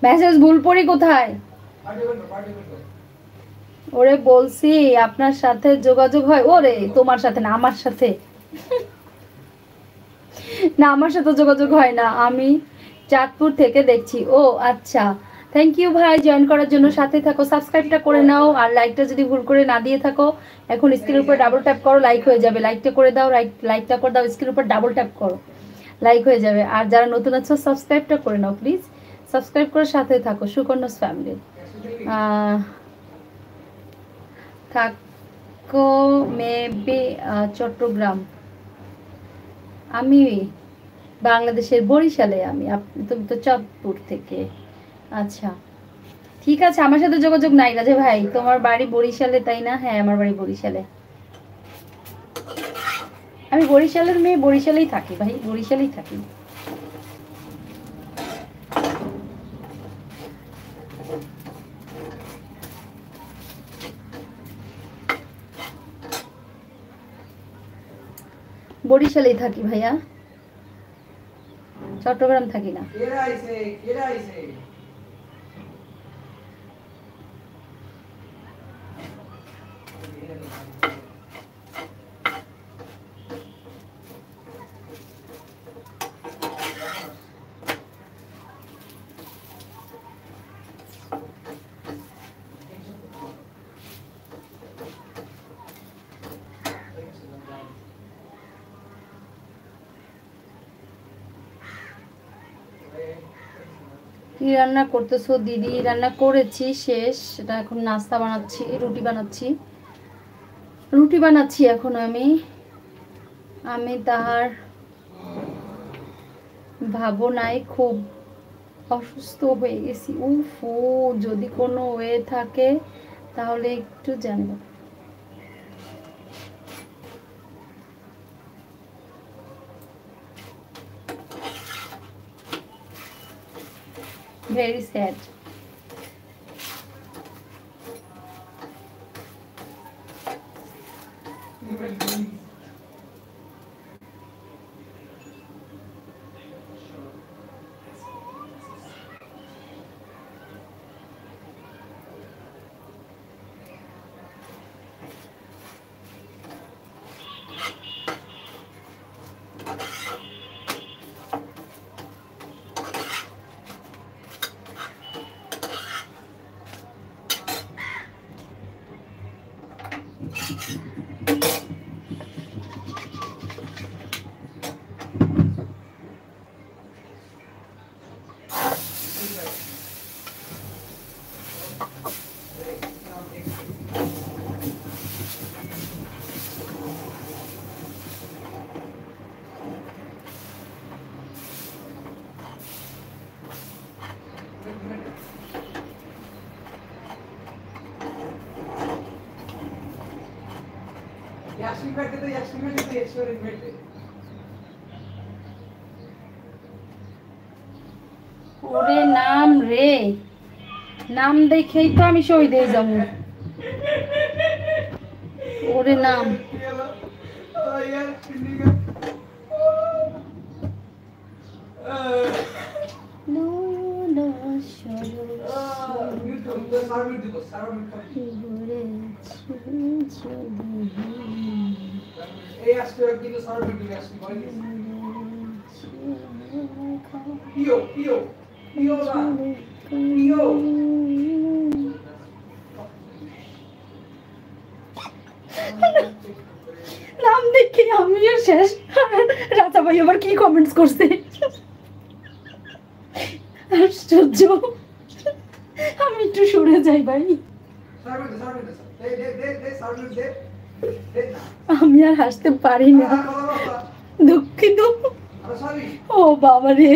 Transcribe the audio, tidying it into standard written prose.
Message ভুল পড়ি কোথায়? ওরে বলছি আপনার সাথে যোগাযোগ হয়। ওরে তোমার সাথে না, আমার সাথে না, আমার সাথে যোগাযোগ হয় না। আমি চাঁদপুর থেকে দেখছি। ও আচ্ছা, থ্যাংক ইউ ভাই জয়েন করার জন্য। সাথে থাকো, সাবস্ক্রাইবটা করে নাও। আর লাইকটা যদি ভুল করে না দিয়ে থাকো, এখন স্ক্রিনের উপর ডাবল ট্যাপ করো, লাইক হয়ে যাবে। লাইকটা করে দাও, লাইকটা করে দাও, স্ক্রিনের উপর ডাবল ট্যাপ করো, লাইক হয়ে যাবে। আর যারা নতুন আছো সাবস্ক্রাইবটা করে নাও প্লিজ, সাবস্ক্রাইব করে সাথে থাকো সুকন্যাস ফ্যামিলি। থাকো মেবি চট্টগ্রাম, আমি বাংলাদেশের বরিশালে। তুমি তো চাঁদপুর থেকে। আচ্ছা ঠিক আছে, আমার সাথে যোগাযোগ নাই রাজে ভাই। তোমার বাড়ি বরিশালে তাই না? হ্যাঁ আমার বাড়ি বরিশালে। আমি বরিশালের মেয়ে, বরিশালেই থাকি ভাই, বরিশালেই থাকি। বরিশালেই থাকি ভাইয়া, চট্টগ্রাম থাকি না। কি রান্না করতেছো দিদি? রান্না করেছি শেষ, সেটা এখন নাস্তা বানাচ্ছি, রুটি বানাচ্ছি এখন। আমি তাহার ভাবনায় খুব অসুস্থ হয়ে গেছি। উফ, যদি কোনো ওয়ে থাকে তাহলে একটু জানবো। Very sad. ওরে নাম রে, নাম দেখেই তো আমি শহীদ হয়ে যাবো। ওরে নাম, নাম দেখে আমিও শেষ। রাজা ভাই আবার কি কমেন্টস করছে, আশ্চর্য। আমি একটু সরে যাই ভাই, আমি আর হাসতে পারি না, দুঃখিত। ও বাবা রে,